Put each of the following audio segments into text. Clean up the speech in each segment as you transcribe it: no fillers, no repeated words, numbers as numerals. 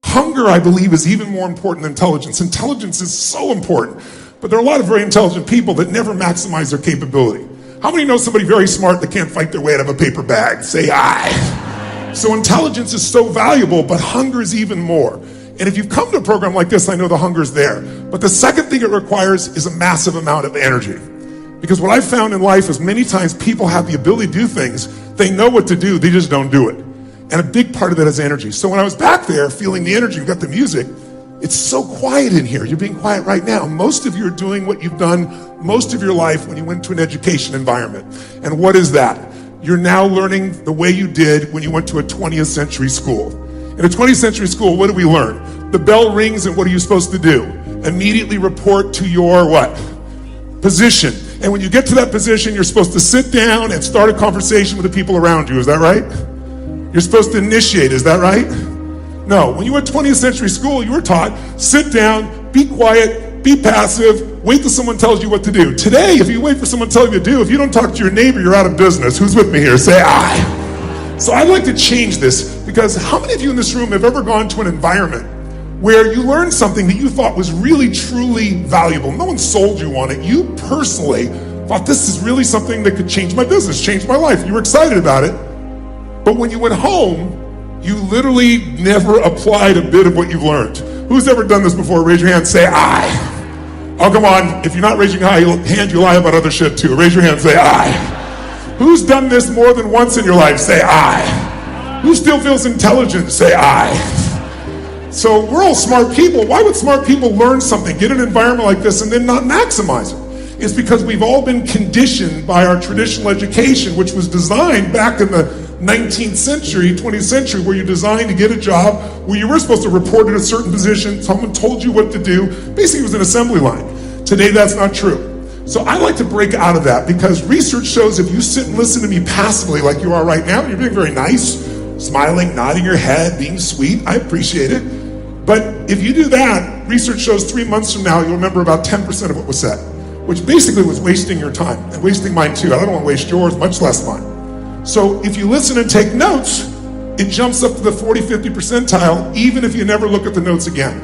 Hunger, I believe, is even more important than intelligence. Intelligence is so important, but there are a lot of very intelligent people that never maximize their capability. How many know somebody very smart that can't fight their way out of a paper bag? Say aye. So intelligence is so valuable, but hunger is even more. And if you've come to a program like this, I know the hunger's there. But the second thing it requires is a massive amount of energy. Because what I've found in life is many times people have the ability to do things, they know what to do, they just don't do it. And a big part of that is energy. So when I was back there feeling the energy, we got the music, it's so quiet in here. You're being quiet right now. Most of you are doing what you've done most of your life when you went to an education environment. And what is that? You're now learning the way you did when you went to a 20th century school. In a 20th century school, what do we learn? The bell rings and what are you supposed to do? Immediately report to your what? Position. And when you get to that position, you're supposed to sit down and start a conversation with the people around you. Is that right? You're supposed to initiate. Is that right? No. When you went to 20th century school, you were taught, sit down, be quiet, be passive, wait till someone tells you what to do. Today, if you wait for someone to tell you what to do, if you don't talk to your neighbor, you're out of business. Who's with me here? Say aye. So I'd like to change this, because how many of you in this room have ever gone to an environment where you learned something that you thought was really, truly valuable? No one sold you on it. You personally thought, this is really something that could change my business, change my life. You were excited about it. But when you went home, you literally never applied a bit of what you've learned. Who's ever done this before? Raise your hand, say aye. Oh, come on. If you're not raising your hand, you lie about other shit too. Raise your hand, say aye. Who's done this more than once in your life? Say aye. Who still feels intelligent? Say aye. So we're all smart people. Why would smart people learn something, get an environment like this, and then not maximize it? It's because we've all been conditioned by our traditional education, which was designed back in the 19th century, 20th century, where you're designed to get a job, where you were supposed to report at a certain position, someone told you what to do. Basically, it was an assembly line. Today, that's not true. So I like to break out of that, because research shows if you sit and listen to me passively like you are right now, you're being very nice, smiling, nodding your head, being sweet, I appreciate it. But if you do that, research shows 3 months from now, you'll remember about 10% of what was said, which basically was wasting your time, and wasting mine too. I don't want to waste yours, much less mine. So if you listen and take notes, it jumps up to the 40, 50 percentile, even if you never look at the notes again.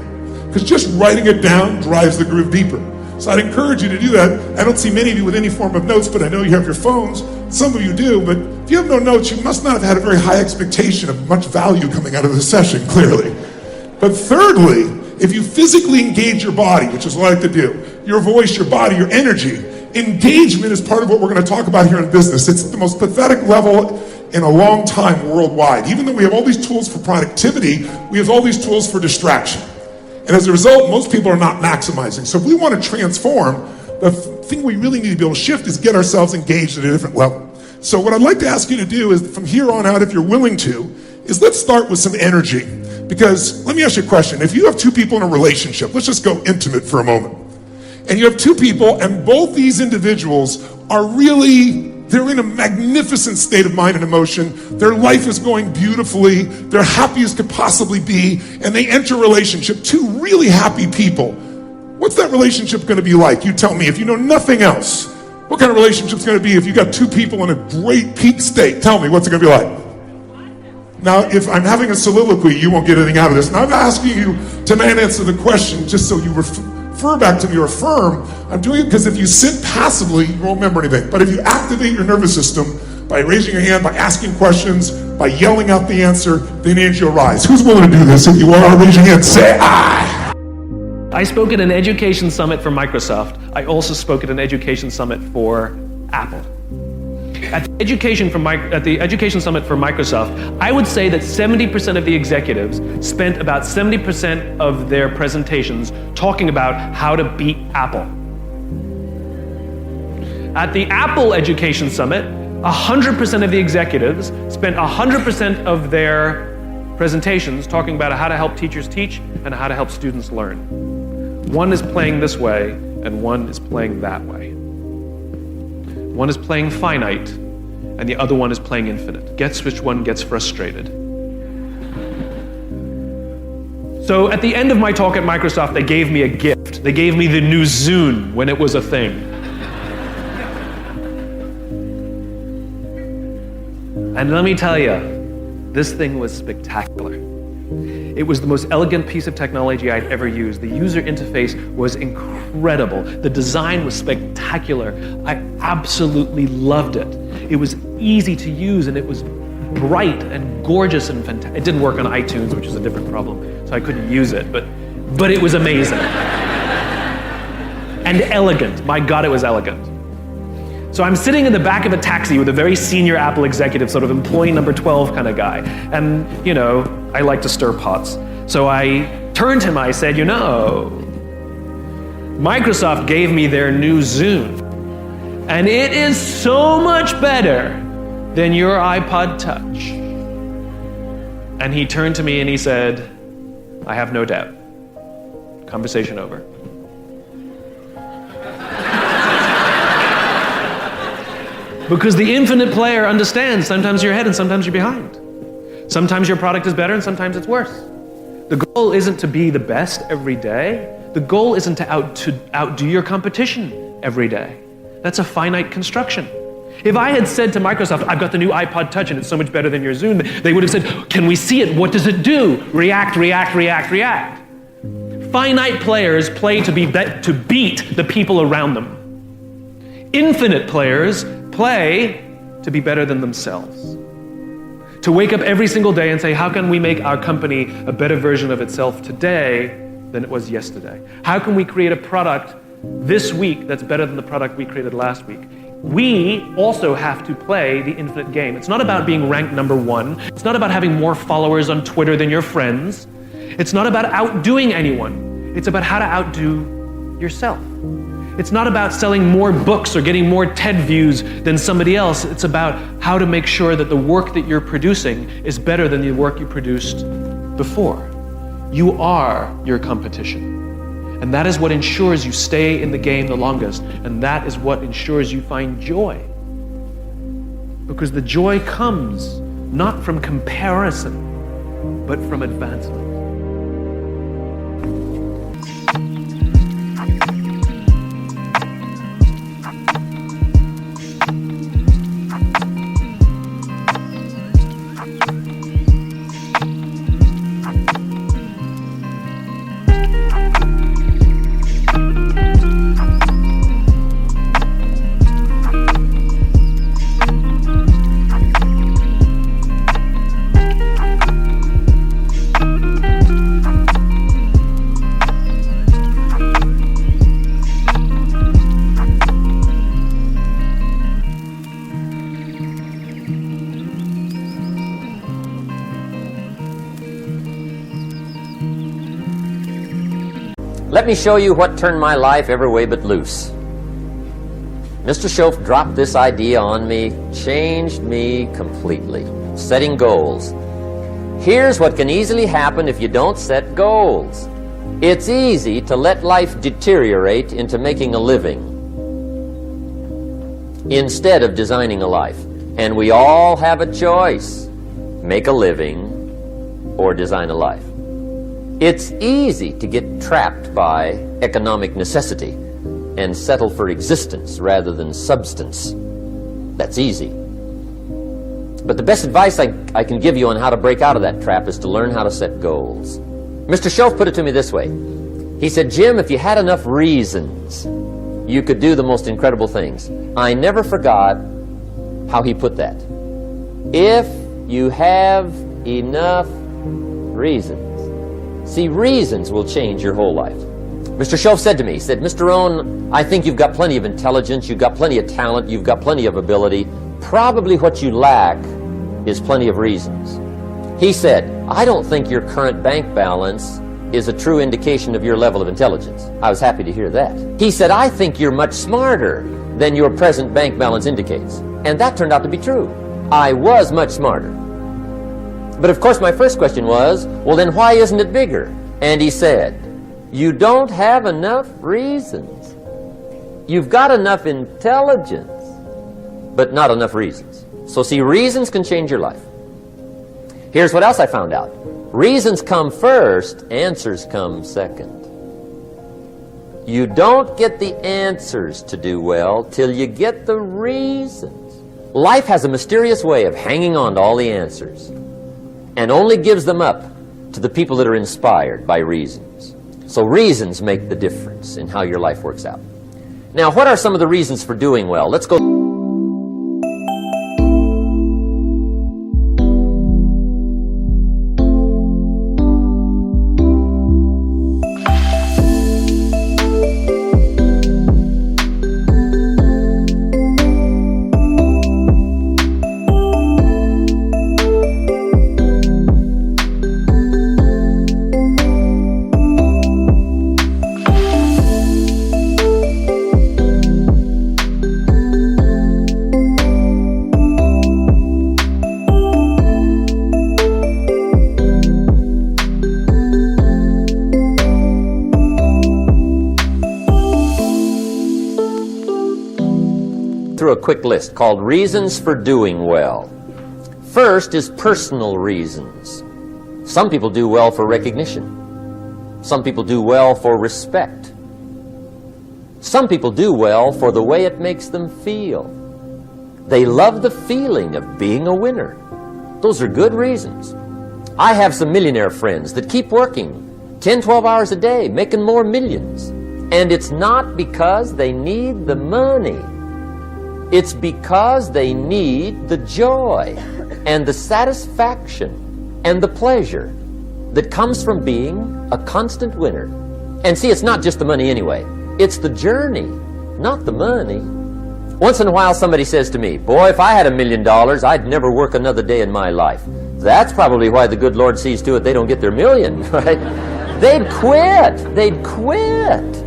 Because just writing it down drives the groove deeper. So I'd encourage you to do that. I don't see many of you with any form of notes, but I know you have your phones. Some of you do, but if you have no notes, you must not have had a very high expectation of much value coming out of the session, clearly. But thirdly, if you physically engage your body, which is what I like to do, your voice, your body, your energy, engagement is part of what we're going to talk about here in business. It's the most pathetic level in a long time worldwide. Even though we have all these tools for productivity, we have all these tools for distraction. And as a result, most people are not maximizing. So if we want to transform, the thing we really need to be able to shift is get ourselves engaged at a different level. So what I'd like to ask you to do is, from here on out, if you're willing to, is let's start with some energy. Because let me ask you a question. If you have two people in a relationship, let's just go intimate for a moment. And you have two people, and both these individuals are really, they're in a magnificent state of mind and emotion. Their life is going beautifully. They're happy as could possibly be. And they enter a relationship, two really happy people. What's that relationship going to be like? You tell me. If you know nothing else, what kind of relationship is going to be if you got two people in a great peak state? Tell me, what's it going to be like? Now, if I'm having a soliloquy, you won't get anything out of this. Now, I'm asking you to not answer the question just so you refer back to me or affirm. I'm doing it because if you sit passively, you won't remember anything. But if you activate your nervous system by raising your hand, by asking questions, by yelling out the answer, then energy will rise. Who's willing to do this? If you are, raise your hand, say aye. I spoke at an education summit for Microsoft. I also spoke at an education summit for Apple. At the education summit for Microsoft, I would say that 70% of the executives spent about 70% of their presentations talking about how to beat Apple. At the Apple Education Summit, 100% of the executives spent 100% of their presentations talking about how to help teachers teach and how to help students learn. One is playing this way and one is playing that way. One is playing finite, and the other one is playing infinite. Guess which one gets frustrated? So at the end of my talk at Microsoft, they gave me a gift. They gave me the new Zune when it was a thing. And let me tell you, this thing was spectacular. It was the most elegant piece of technology I'd ever used. The user interface was incredible. The design was spectacular. I absolutely loved it. It was easy to use, and it was bright and gorgeous and fantastic. It didn't work on iTunes, which is a different problem, so I couldn't use it, but it was amazing. And elegant. My God, it was elegant. So I'm sitting in the back of a taxi with a very senior Apple executive, sort of employee number 12 kind of guy. And, you know, I like to stir pots. So I turned to him, I said, you know, Microsoft gave me their new Zune, and it is so much better than your iPod Touch. And he turned to me and he said, I have no doubt. Conversation over. Because the infinite player understands sometimes you're ahead and sometimes you're behind. Sometimes your product is better and sometimes it's worse. The goal isn't to be the best every day. The goal isn't to outdo your competition every day. That's a finite construction. If I had said to Microsoft, I've got the new iPod Touch and it's so much better than your Zune, they would have said, can we see it? What does it do? React, react, react, react. Finite players play to beat the people around them. Infinite players play to be better than themselves. To wake up every single day and say, how can we make our company a better version of itself today than it was yesterday? How can we create a product this week that's better than the product we created last week? We also have to play the infinite game. It's not about being ranked number one. It's not about having more followers on Twitter than your friends. It's not about outdoing anyone. It's about how to outdo yourself. It's not about selling more books or getting more TED views than somebody else. It's about how to make sure that the work that you're producing is better than the work you produced before. You are your competition. And that is what ensures you stay in the game the longest. And that is what ensures you find joy. Because the joy comes not from comparison, but from advancement. Let me show you what turned my life every way but loose. Mr. Shoaff dropped this idea on me, changed me completely. Setting goals. Here's what can easily happen if you don't set goals. It's easy to let life deteriorate into making a living instead of designing a life. And we all have a choice. Make a living or design a life. It's easy to get trapped by economic necessity and settle for existence rather than substance. That's easy. But the best advice I can give you on how to break out of that trap is to learn how to set goals. Mr. Shoaff put it to me this way. He said, Jim, if you had enough reasons, you could do the most incredible things. I never forgot how he put that. If you have enough reasons. See, reasons will change your whole life. Mr. Shoaff said to me, he said, Mr. Rohn, I think you've got plenty of intelligence, you've got plenty of talent, you've got plenty of ability. Probably what you lack is plenty of reasons. He said, I don't think your current bank balance is a true indication of your level of intelligence. I was happy to hear that. He said, I think you're much smarter than your present bank balance indicates. And that turned out to be true. I was much smarter. But of course my first question was, well then why isn't it bigger? And he said, you don't have enough reasons. You've got enough intelligence, but not enough reasons. So see, reasons can change your life. Here's what else I found out. Reasons come first, answers come second. You don't get the answers to do well till you get the reasons. Life has a mysterious way of hanging on to all the answers and only gives them up to the people that are inspired by reasons. So reasons make the difference in how your life works out. Now, what are some of the reasons for doing well? Let's go. Through a quick list called Reasons for Doing Well. First is personal reasons. Some people do well for recognition. Some people do well for respect. Some people do well for the way it makes them feel. They love the feeling of being a winner. Those are good reasons. I have some millionaire friends that keep working 10, 12 hours a day, making more millions. And it's not because they need the money. It's because they need the joy and the satisfaction and the pleasure that comes from being a constant winner. And see, it's not just the money anyway. It's the journey, not the money. Once in a while somebody says to me, boy, if I had $1 million, I'd never work another day in my life. That's probably why the good Lord sees to it they don't get their million, right? They'd quit. They'd quit.